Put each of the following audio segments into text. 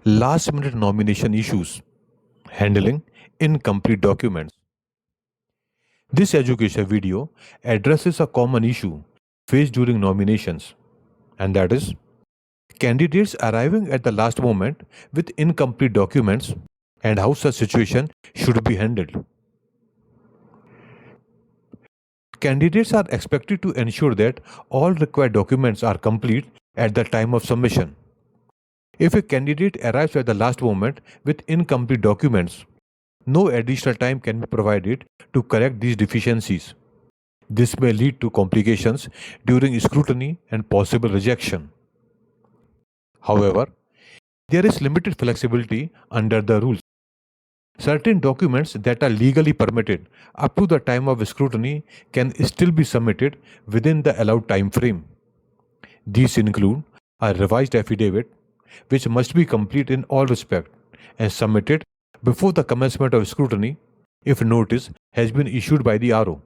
Last minute nomination issues. Handling incomplete documents. This education video addresses a common issue faced during nominations, and that is candidates arriving at the last moment with incomplete documents and how such situation should be handled. Candidates are expected to ensure that all required documents are complete at the time of submission. If a candidate arrives at the last moment with incomplete documents, no additional time can be provided to correct these deficiencies. This may lead to complications during scrutiny and possible rejection. However, there is limited flexibility under the rules. Certain documents that are legally permitted up to the time of scrutiny can still be submitted within the allowed time frame. These include a revised affidavit, which must be complete in all respect and submitted before the commencement of scrutiny if notice has been issued by the RO.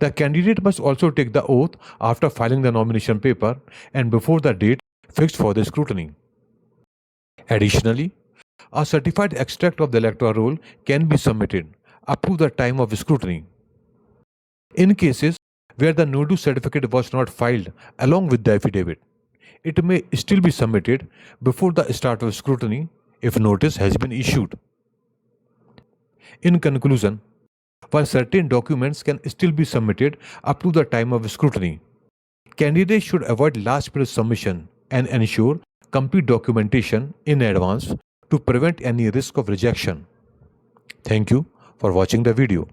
The candidate must also take the oath after filing the nomination paper and before the date fixed for the scrutiny. Additionally, a certified extract of the electoral roll can be submitted up to the time of scrutiny. In cases where the no-do certificate was not filed along with the affidavit, it may still be submitted before the start of scrutiny if notice has been issued. In conclusion, while certain documents can still be submitted up to the time of scrutiny, candidates should avoid last-minute submission and ensure complete documentation in advance to prevent any risk of rejection. Thank you for watching the video.